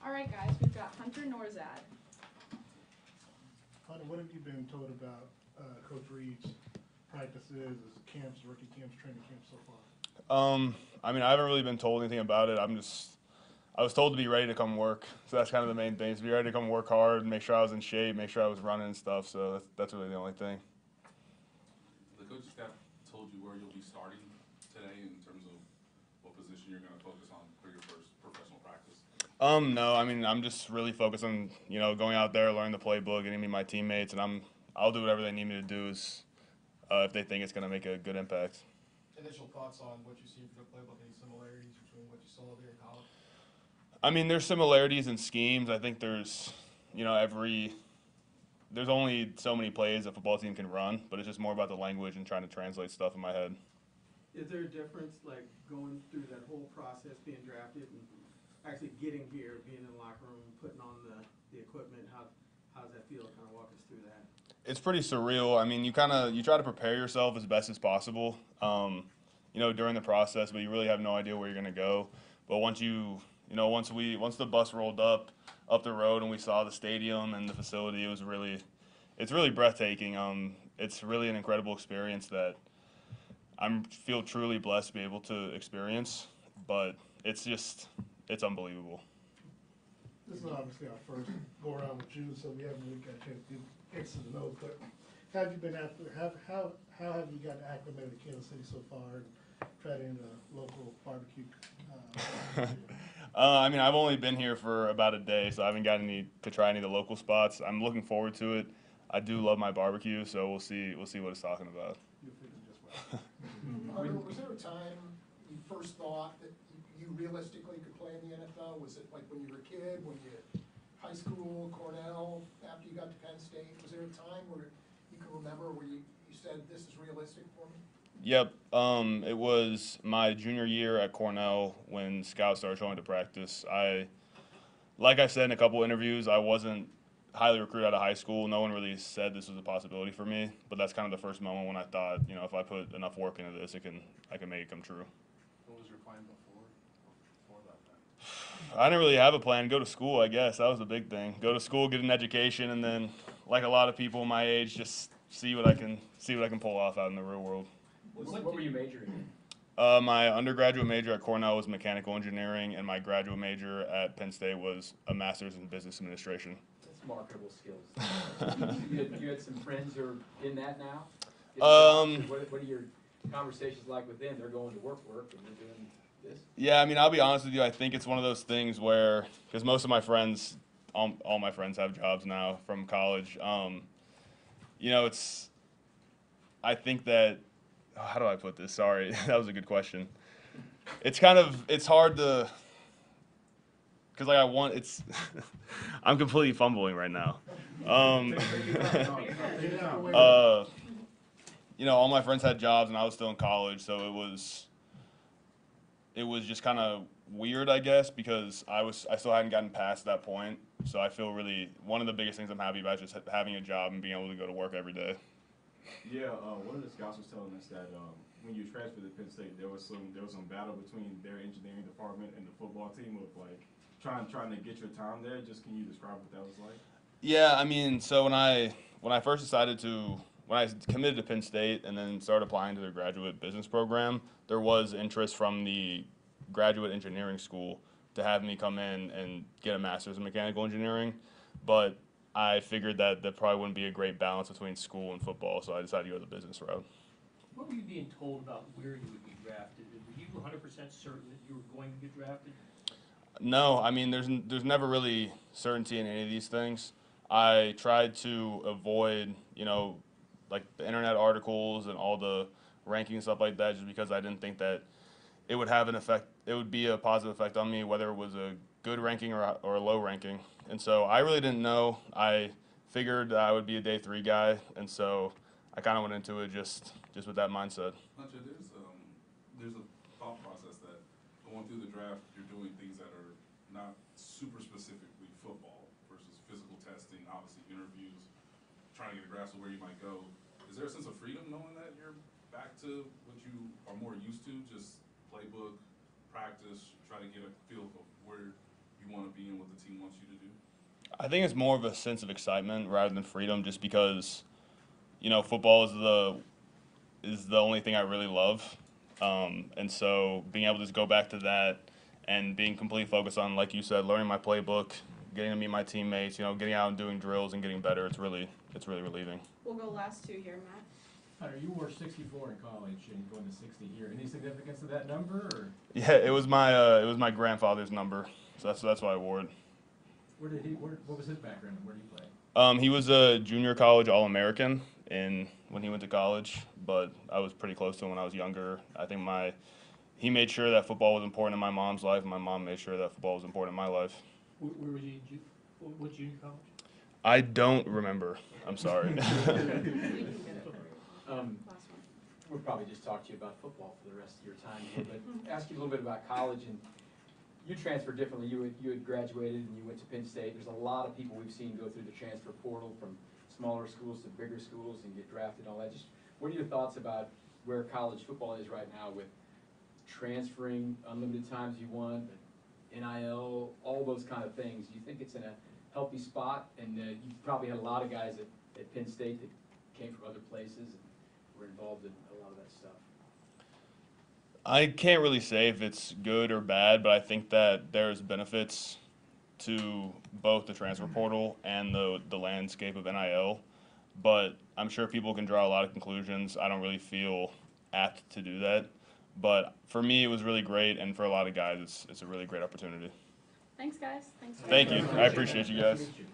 All right, guys, we've got Hunter Nourzad. Hunter, what have you been told about Coach Reed's practices, camps, rookie camps, training camps so far? I mean, I haven't really been told anything about it. I was told to be ready to come work. So that's kind of the main thing, is be ready to come work hard, make sure I was in shape, make sure I was running and stuff. So that's really the only thing. The coaching staff told you where you'll be starting today in terms of what position you're going to focus on for your first professional practice? No, I mean, I'm just really focused on, going out there, learning the playbook, getting me my teammates, and I'll do whatever they need me to do if they think it's going to make a good impact. Initial thoughts on what you see for the playbook, any similarities between what you saw there in college? I mean, there's similarities in schemes. I think there's only so many plays a football team can run, but it's just more about the language and trying to translate stuff in my head. Is there a difference, like, going through that whole process, being drafted, and actually getting here, being in the locker room, putting on the equipment? How does that feel? Kind of walk us through that. It's pretty surreal. I mean, you try to prepare yourself as best as possible, during the process, but you really have no idea where you're going to go. But once the bus rolled up the road and we saw the stadium and the facility, it's really breathtaking. It's really an incredible experience that I feel truly blessed to be able to experience, but it's unbelievable. This is obviously our first go around with you, so we haven't really got a chance to get X's and O's, but how have you gotten acclimated to Kansas City so far and tried in a local barbecue? I mean, I've only been here for about a day, so I haven't gotten to try any of the local spots. I'm looking forward to it. I do love my barbecue, so we'll see what it's talking about. You'll fit in just well. Hunter, was there a time you first thought that you realistically could play in the NFL? Was it like when you were a kid, when you high school, Cornell, after you got to Penn State? Was there a time where you can remember where you said, this is realistic for me? Yep. It was my junior year at Cornell when scouts started showing to practice. Like I said in a couple interviews, I wasn't highly recruited out of high school. No one really said this was a possibility for me, but that's kind of the first moment when I thought, if I put enough work into this, I can make it come true. What was your plan before that? I didn't really have a plan. Go to school, I guess. That was the big thing. Go to school, get an education, and then, like a lot of people my age, just see what I can pull off out in the real world. What were you majoring in? My undergraduate major at Cornell was mechanical engineering, and my graduate major at Penn State was a master's in business administration. That's marketable skills. you had some friends who are in that now? What are your conversations like with them? They're going to work, and you're doing this? Yeah, I mean, I'll be honest with you. I think it's one of those things where, because most of my friends, all my friends have jobs now from college. I think that, how do I put this? Sorry, that was a good question. It's hard to, because I'm completely fumbling right now. All my friends had jobs and I was still in college, so it was just kind of weird, I guess, because I still hadn't gotten past that point. So I feel really, one of the biggest things I'm happy about is just having a job and being able to go to work every day. Yeah, one of the scouts was telling us that when you transferred to Penn State, there was some battle between their engineering department and the football team of like trying to get your time there. Just can you describe what that was like? Yeah, I mean, so when I first when I committed to Penn State and then started applying to their graduate business program, there was interest from the graduate engineering school to have me come in and get a master's in mechanical engineering, but I figured that probably wouldn't be a great balance between school and football, so I decided to go the business route. What were you being told about where you would be drafted? Were you 100% certain that you were going to get drafted? No, I mean, there's never really certainty in any of these things. I tried to avoid, like the internet articles and all the ranking and stuff like that, just because I didn't think that it would have an effect. It would be a positive effect on me, whether it was a good ranking or a low ranking. And so I really didn't know. I figured that I would be a day 3 guy, and so I kind of went into it just with that mindset. Hunter, there's a thought process that going through the draft, you're doing things that are not super specifically football versus physical testing, obviously interviews, trying to get a grasp of where you might go. Is there a sense of freedom knowing that you're back to what you are more used to, just playbook, practice, try to get a feel of where you you want to be and what the team wants you to do? I think it's more of a sense of excitement rather than freedom, just because, you know, football is the only thing I really love, and so being able to just go back to that and being completely focused on, like you said, learning my playbook, getting to meet my teammates, you know, getting out and doing drills and getting better. It's really relieving. We'll go last two here, Matt. Hunter, you wore 64 in college and you're going to 60 here. Any significance to that number, or Yeah, it was my grandfather's number, so that's why I wore it. what was his background and where did he play? He was a junior college All-American when he went to college, but I was pretty close to him when I was younger. I think he made sure that football was important in my mom's life, and my mom made sure that football was important in my life. Where was you, what junior college? I don't remember. I'm sorry. You can get it. Last one. We'll probably just talk to you about football for the rest of your time here, but ask you a little bit about college. And you transferred differently. You had graduated and you went to Penn State. There's a lot of people we've seen go through the transfer portal from smaller schools to bigger schools and get drafted and all that. Just what are your thoughts about where college football is right now with transferring unlimited times you want, NIL, all those kind of things? Do you think it's in a healthy spot? And you probably had a lot of guys at Penn State that came from other places and were involved in a lot of that stuff. I can't really say if it's good or bad, but I think that there's benefits to both the transfer portal and the landscape of NIL. But I'm sure people can draw a lot of conclusions. I don't really feel apt to do that. But for me, it was really great, and for a lot of guys, it's a really great opportunity. Thanks, guys. Thanks. Thank you. I appreciate you guys. Nice to meet you.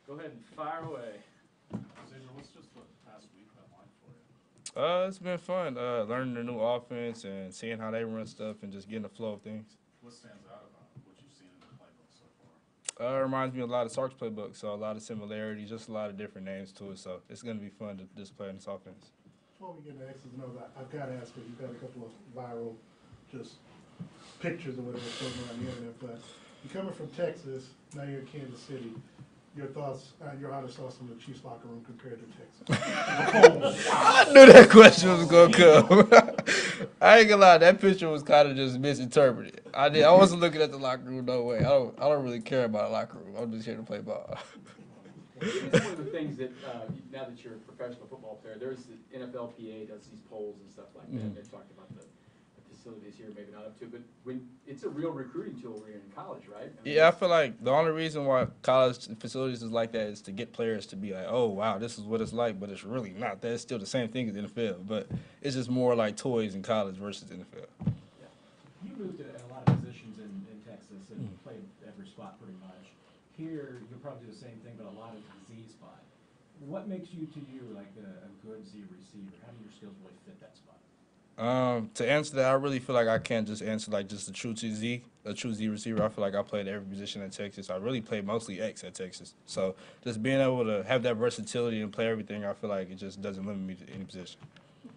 Go ahead and fire away. Xavier, what's just the past week been like for you? It's been fun, learning the new offense and seeing how they run stuff and just getting the flow of things. What stands out about what you've seen in the playbook so far? It reminds me a lot of Sark's playbook, so a lot of similarities, just a lot of different names to it. So it's going to be fun to just play in this offense. Before we get to X's and O's, I've got to ask you, you've got a couple of viral just pictures or whatever floating around the internet, but you're coming from Texas, now you're in Kansas City. Your thoughts, your honest thoughts on the Chiefs locker room compared to Texas? I knew that question was going to come. I ain't gonna lie, that picture was kind of just misinterpreted. I wasn't looking at the locker room, no way. I don't really care about a locker room. I'm just here to play ball. It's one of the things that, now that you're a professional football player, there's the NFLPA does these polls and stuff like that. They've talked about the facilities here, maybe not up to, but when it's a real recruiting tool when you're in college, right? I mean, Yeah, I feel like the only reason why college facilities is like that is to get players to be like, oh, wow, this is what it's like, but it's really not that. It's still the same thing as NFL, but it's just more like toys in college versus NFL. You moved to a lot of positions in Texas and played every spot pretty much. Here, you'll probably do the same thing, but a lot of the Z spot. What makes you, to you, like a good Z receiver? How do your skills really fit that spot? To answer that, I really feel like I can't just answer like just a true Z receiver. I feel like I played every position at Texas. I really played mostly X at Texas. So just being able to have that versatility and play everything, I feel like it just doesn't limit me to any position.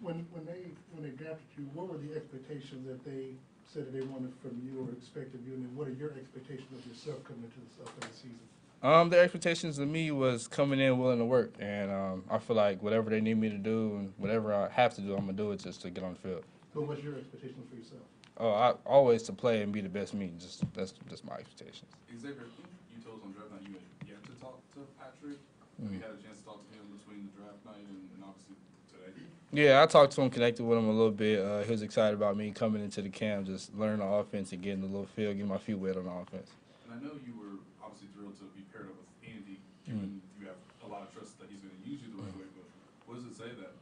When they drafted you, what were the expectations that they said that they wanted from you or expected you, and then what are your expectations of yourself coming into this upcoming season? The expectations of me was coming in willing to work, and I feel like whatever they need me to do and whatever I have to do, I'm gonna do it just to get on the field. But what's your expectations for yourself? Oh, I always to play and be the best me. That's my expectations. Xavier, you told us on draft night you had yet to talk to Patrick. Have you had a chance to talk to him between the draft night and obviously today? Yeah, I talked to him, connected with him a little bit. He was excited about me coming into the camp, just learning the offense and getting a little feel, getting my feet wet on the offense. And I know you were obviously thrilled to be paired up with Andy, given you have a lot of trust that he's going to use you the right way. But what does it say that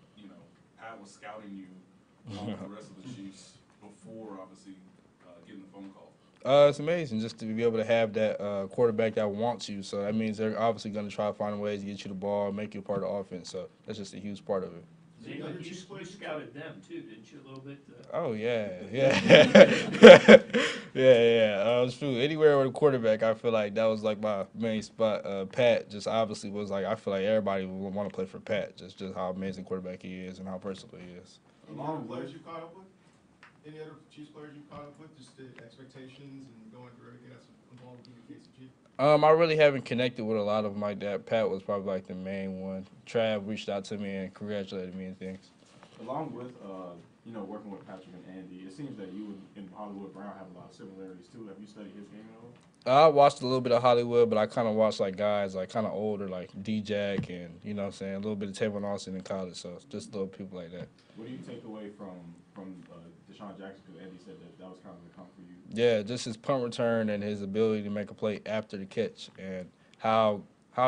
Pat was scouting you along with the rest of the Chiefs before obviously getting the phone call? It's amazing just to be able to have that quarterback that wants you. So that means they're obviously going to try to find ways to get you the ball, make you a part of the offense. So that's just a huge part of it. Xavier, you scouted them too, didn't you, a little bit? Oh, yeah. Shoot, anywhere with a quarterback, I feel like that was like my main spot. Pat just obviously was like, I feel like everybody would want to play for Pat, just how amazing quarterback he is and how versatile he is. Any other players you caught up with? Any other Chiefs players you caught up with? Just the expectations and going through everything that's involved with being a KCG? I really haven't connected with a lot of them like that. Pat was probably like the main one. Trav reached out to me and congratulated me and things. Along with, working with Patrick and Andy, it seems that you and Hollywood Brown have a lot of similarities too. Have you studied his game at all? I watched a little bit of Hollywood, but I kind of watched like guys like kind of older, like D-Jack and, a little bit of Tavon Austin in college. So just little people like that. What do you take away from Deshaun Jackson? Because Andy said that was kind of the comp for you. Yeah, just his punt return and his ability to make a play after the catch and how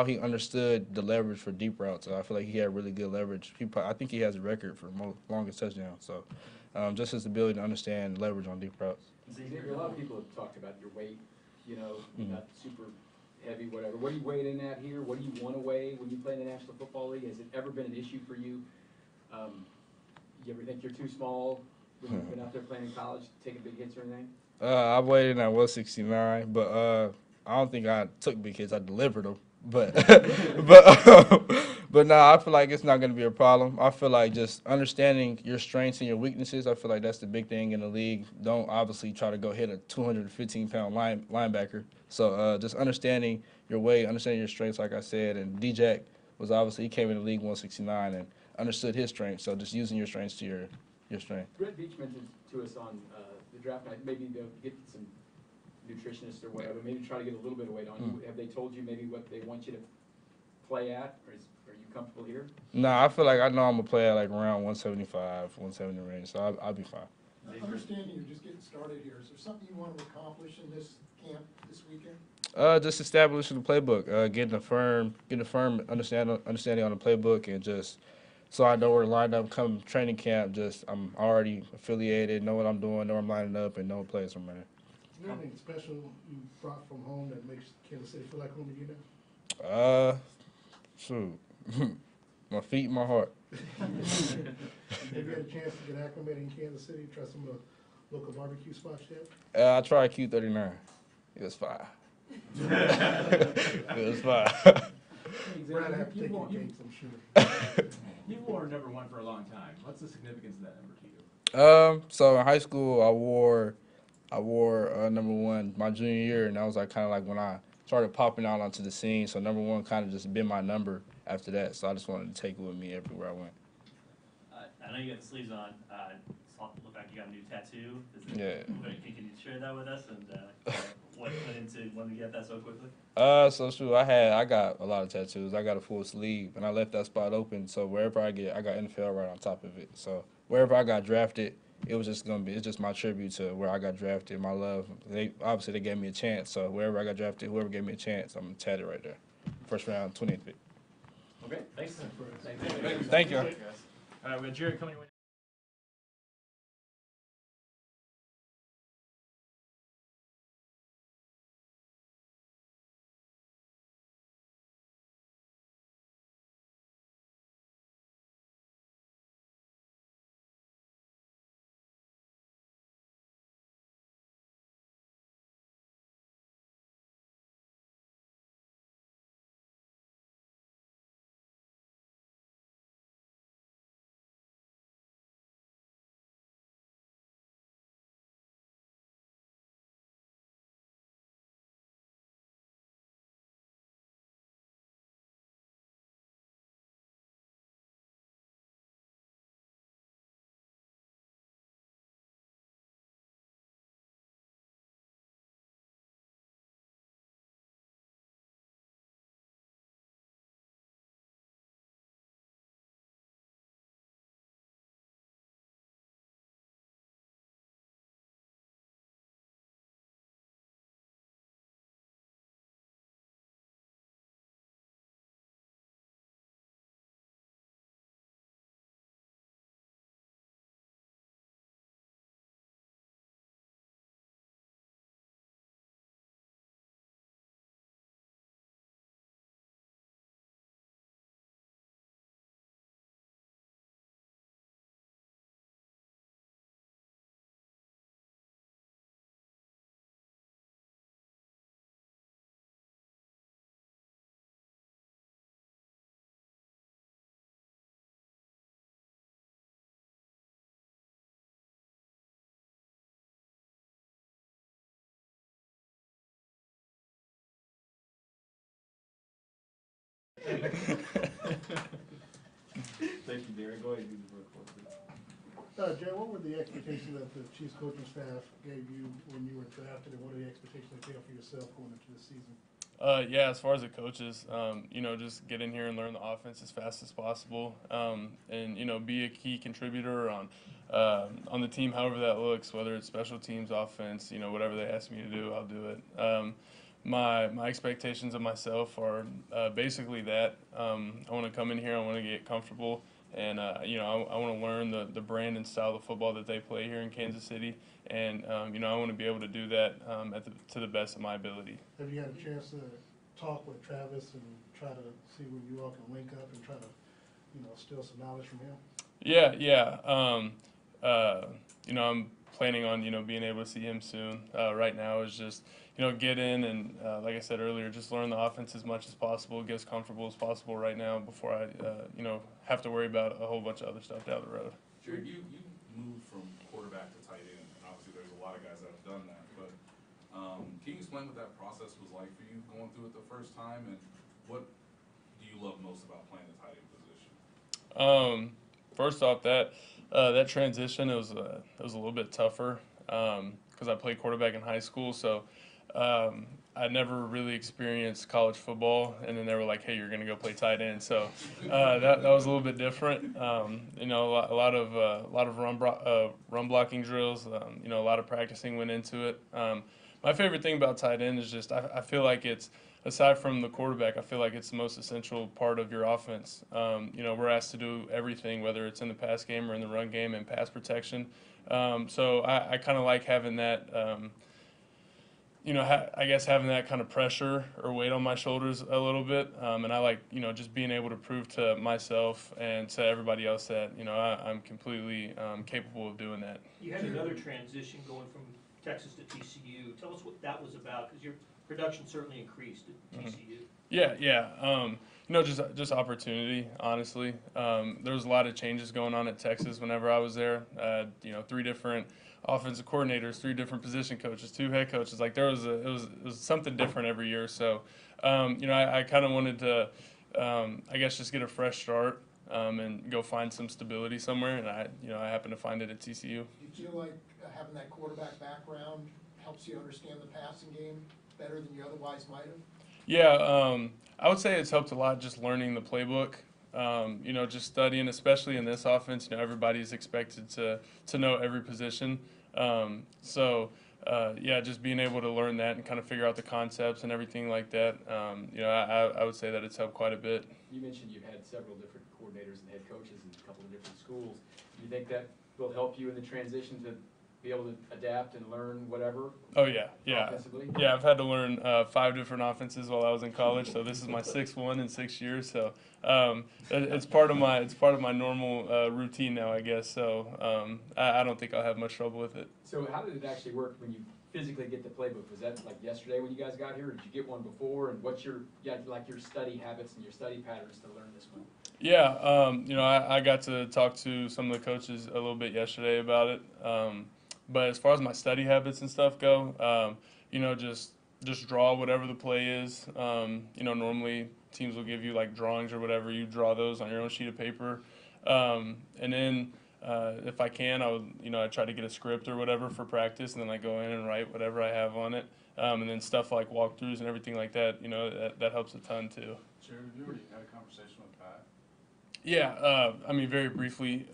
he understood the leverage for deep routes. I feel like he had really good leverage. I think he has a record for longest touchdown. So just his ability to understand leverage on deep routes. Xavier, a lot of people have talked about your weight, not super heavy, whatever. What do you weigh in at here? What do you want to weigh when you play in the National Football League? Has it ever been an issue for you? You ever think you're too small when you've been out there playing in college, taking big hits or anything? I weighed in at 169, but I don't think I took big hits. I delivered them. But no, I feel like it's not going to be a problem. I feel like just understanding your strengths and your weaknesses, I feel like that's the big thing in the league. Don't obviously try to go hit a 215-pound linebacker. So just understanding your weight, understanding your strengths, like I said. And D-Jack was obviously, he came in the league 169 and understood his strengths. So just using your strengths to your strength. Brett Beach mentioned to us on the draft night, maybe they'll get some nutritionist or whatever, maybe try to get a little bit of weight on you. Have they told you maybe what they want you to play at, or are you comfortable here? No, I feel like I know I'm going to play at like around 175, 170 range, so I'll be fine. Understanding you're just getting started here, is there something you want to accomplish in this camp this weekend? Just establishing the playbook, getting a firm understanding on the playbook, and just so I know where to line up come training camp. Just I'm already affiliated, know what I'm doing, know where I'm lining up, and know what plays I'm running. Is there anything special you brought from home that makes Kansas City feel like home to you now? Shoot. My feet, my heart. Have you had a chance to get acclimated in Kansas City, try some of the local barbecue spots yet? I tried Q39. It was fire. It was fire. Hey, Brad, I Xavier, have to take your you, cakes, I'm sure. you've worn number 1 for a long time. What's the significance of that number to you? So in high school, I wore number 1 my junior year, and that was like kind of like when I started popping out onto the scene. So number 1 kind of just been my number after that. So I just wanted to take it with me everywhere I went. I know you got the sleeves on. Look like you got a new tattoo. Yeah. Can you share that with us and what went into wanting to get that so quickly? So true. I got a lot of tattoos. I got a full sleeve, and I left that spot open. So wherever I got NFL right on top of it. So wherever I got drafted, it's just my tribute to where I got drafted. My love. They gave me a chance. So wherever I got drafted, whoever gave me a chance, I'm tatted right there. First round, 20th pick. Okay, thanks. Thank you. All right, we got Jared coming your way. Thank you, Derek. Go ahead and do the first one. Jay, what were the expectations that the Chiefs coaching staff gave you when you were drafted, and what are the expectations they have for yourself going into the season? Yeah, as far as the coaches, just get in here and learn the offense as fast as possible, and be a key contributor on the team, however that looks, whether it's special teams, offense, whatever they ask me to do, I'll do it. My expectations of myself are basically that I want to come in here, I want to get comfortable, and I want to learn the brand and style of football that they play here in Kansas City, and I want to be able to do that to the best of my ability. Have you had a chance to talk with Travis and try to see when you all can link up and try to, steal some knowledge from him? Yeah. I'm planning on being able to see him soon. Right now is just get in and like I said earlier, just learn the offense as much as possible, get as comfortable as possible right now before I have to worry about a whole bunch of other stuff down the road. Jared, you moved from quarterback to tight end, and obviously there's a lot of guys that have done that, but can you explain what that process was like for you going through it the first time, and what do you love most about playing the tight end position? First off, that transition it was a little bit tougher because I played quarterback in high school, so I never really experienced college football, and then they were like, "Hey, you're gonna go play tight end." So that was a little bit different. A lot of run blocking drills. A lot of practicing went into it. My favorite thing about tight end is just I feel like it's, aside from the quarterback, I feel like it's the most essential part of your offense. We're asked to do everything, whether it's in the pass game or in the run game and pass protection. So I kind of like having that you know, I guess having that kind of pressure or weight on my shoulders a little bit, and I like, you know, just being able to prove to myself and to everybody else that, you know, I'm completely capable of doing that. You had another transition going from Texas to TCU. Tell us what that was about, because your production certainly increased at TCU. Yeah, yeah. You know, just opportunity, honestly. There was a lot of changes going on at Texas whenever I was there. You know, 3 different offensive coordinators, 3 different position coaches, 2 head coaches. Like it was something different every year. So, you know, I kind of wanted to, I guess, just get a fresh start and go find some stability somewhere. And I happened to find it at TCU. Do you feel like having that quarterback background helps you understand the passing game better than you otherwise might have? Yeah, I would say it's helped a lot just learning the playbook. You know, just studying, especially in this offense. You know, everybody's expected to know every position. Yeah, just being able to learn that and kind of figure out the concepts and everything like that. You know, I would say that it's helped quite a bit. You mentioned you've had several different coordinators and head coaches in a couple of different schools. Do you think that will help you in the transition to be able to adapt and learn whatever? Oh yeah, yeah, offensively? yeah. I've had to learn 5 different offenses while I was in college, so this is my 6th one in 6 years. So it's part of my normal routine now, I guess. So I don't think I'll have much trouble with it. So how did it actually work when you physically get the playbook? Was that like yesterday when you guys got here, or did you get one before? And what's your your study habits and your study patterns to learn this one? Yeah, you know, I got to talk to some of the coaches a little bit yesterday about it. But as far as my study habits and stuff go, you know, just draw whatever the play is. You know, normally teams will give you like drawings or whatever. You draw those on your own sheet of paper. And then if I can, I try to get a script or whatever for practice, and then I go in and write whatever I have on it. And then stuff like walkthroughs and everything like that, you know, that helps a ton too. Jared, have you already had a conversation with Pat? Yeah, I mean, very briefly,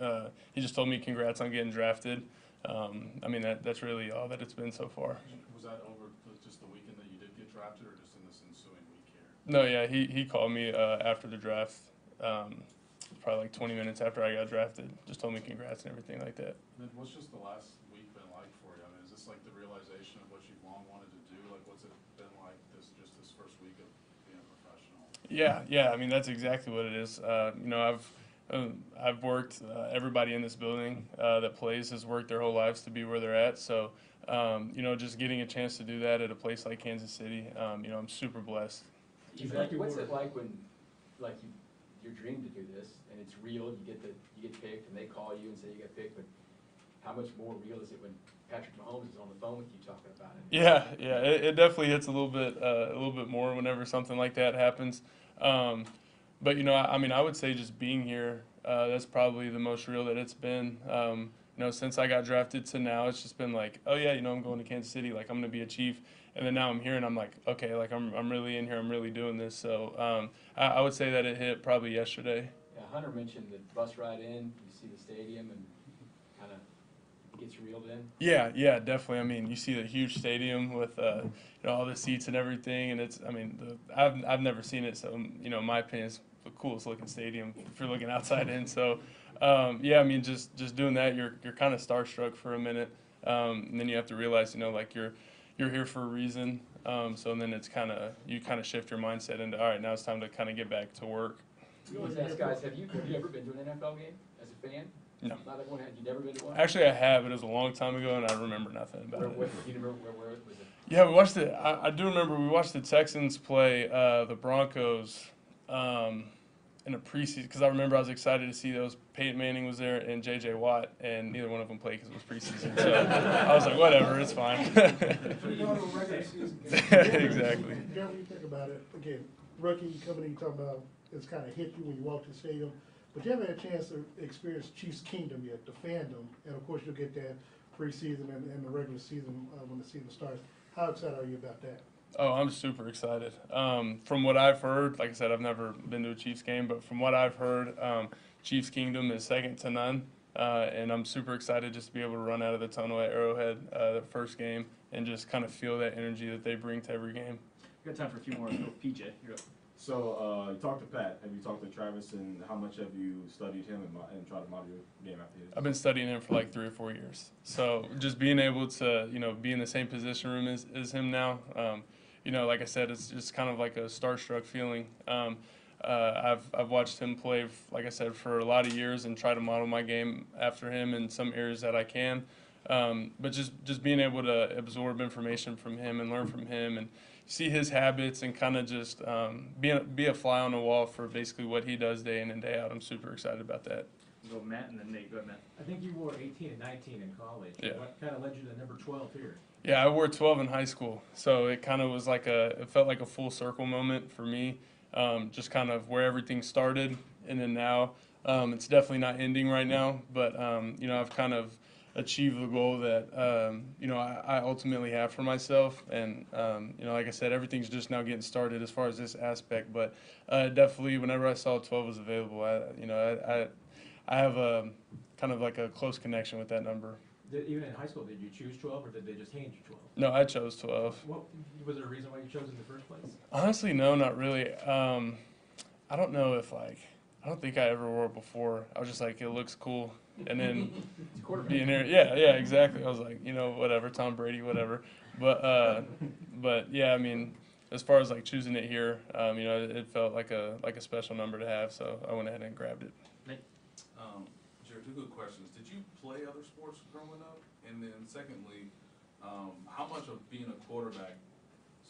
he just told me congrats on getting drafted. I mean, that's really all that it's been so far. Was that over just the weekend that you did get drafted, or just in this ensuing week here? No, yeah, he called me after the draft, probably like 20 minutes after I got drafted. Just told me congrats and everything like that. And then what's just the last week been like for you? I mean, is this like the realization of what you've long wanted to do? Like, what's it been like this first week of being a professional? Yeah, I mean, that's exactly what it is. You know, I've worked, everybody in this building that plays has worked their whole lives to be where they're at. So, you know, just getting a chance to do that at a place like Kansas City, you know, I'm super blessed. What's it like when, like, you dream to do this, and it's real, you get picked, and they call you and say you got picked, but how much more real is it when Patrick Mahomes is on the phone with you talking about it? Yeah, it definitely hits a little bit more whenever something like that happens. But, you know, I mean, I would say just being here, that's probably the most real that it's been. You know, since I got drafted to now, it's just been like, oh yeah, you know, I'm going to Kansas City, like I'm going to be a Chief. And then now I'm here and I'm like, okay, like I'm really in here, I'm really doing this. So I would say that it hit probably yesterday. Yeah, Hunter mentioned the bus ride in, you see the stadium and kind of gets you reeled in. Yeah, definitely. I mean, you see the huge stadium with you know, all the seats and everything, and it's, I mean, I've never seen it, so, you know, my opinion is the coolest looking stadium if you're looking outside in. So yeah, I mean, just doing that, you're kind of starstruck for a minute, and then you have to realize, you know, like you're here for a reason. So then it's you kind of shift your mindset into, all right, now it's time to kind of get back to work. We always ask guys, have you ever been to an NFL game as a fan? No. Not everyone had. You never been to one? Actually, I have. It was a long time ago, and I remember nothing about it. Do you remember where was it? Yeah, we watched it. I do remember we watched the Texans play the Broncos in a preseason, because I remember I was excited to see those. Peyton Manning was there and J.J. Watt, and neither one of them played because it was preseason. So I was like, whatever, it's fine. Exactly. Jeremy, you think about it, again, rookie coming in, you talking about it's kind of hit you when you walk to the stadium, but you haven't had a chance to experience Chiefs Kingdom yet, the fandom, and of course you'll get that preseason and the regular season when the season starts. How excited are you about that? Oh, I'm super excited. From what I've heard, like I said, I've never been to a Chiefs game, but from what I've heard, Chiefs Kingdom is second to none, and I'm super excited just to be able to run out of the tunnel at Arrowhead the first game and just kind of feel that energy that they bring to every game. We've got time for a few more. Let's go, PJ, you're up. So, you talked to Pat, have you talked to Travis, and how much have you studied him and tried to model your game after his? I've been studying him for like 3 or 4 years. So just being able to, be in the same position room as him now, like I said, it's just kind of like a starstruck feeling. I've watched him play, like I said, for a lot of years and try to model my game after him in some areas that I can. But just being able to absorb information from him and learn from him and see his habits and kind of just be a fly on the wall for basically what he does day in and day out. I'm super excited about that. Go Matt and then Nate. Go ahead, Matt. I think you wore 18 and 19 in college. Yeah. What kind of led you to number 12 here? Yeah, I wore 12 in high school, so it kind of was it felt like a full circle moment for me, just kind of where everything started and then now. It's definitely not ending right now, but I've kind of achieved the goal that I ultimately have for myself, and like I said, everything's just now getting started as far as this aspect. But definitely, whenever I saw 12 was available, I have a kind of like a close connection with that number. Even in high school, did you choose 12 or did they just hand you 12? No, I chose 12. What was there a reason why you chose in the first place? Honestly, no, not really. I don't know if I don't think I ever wore it before. I was just like, it looks cool. And then being here, yeah, exactly. I was like, whatever, Tom Brady, whatever. But yeah, I mean, as far as like choosing it here, it felt like a special number to have, so I went ahead and grabbed it. Nate. Jared, 2 good questions. Did you play other sports growing up? And then secondly, how much of being a quarterback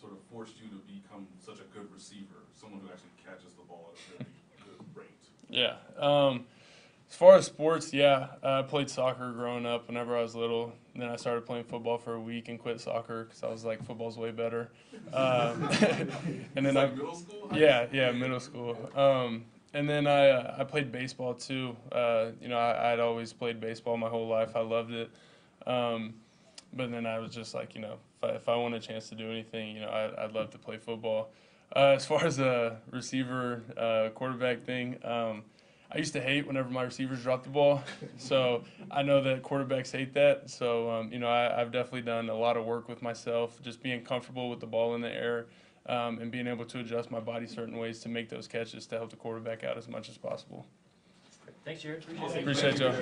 sort of forced you to become such a good receiver, someone who actually catches the ball at a very good rate? Yeah. As far as sports, yeah, I played soccer growing up whenever I was little. And then I started playing football for a week and quit soccer because I was like, football's way better. And then middle school? Yeah, middle school. And then I played baseball too. I'd always played baseball my whole life. I loved it. But then I was just like, if I want a chance to do anything, I'd love to play football. As far as the receiver quarterback thing, I used to hate whenever my receivers dropped the ball. So I know that quarterbacks hate that. So, I've definitely done a lot of work with myself, just being comfortable with the ball in the air and being able to adjust my body certain ways to make those catches to help the quarterback out as much as possible. Thanks, Jared. Appreciate y'all.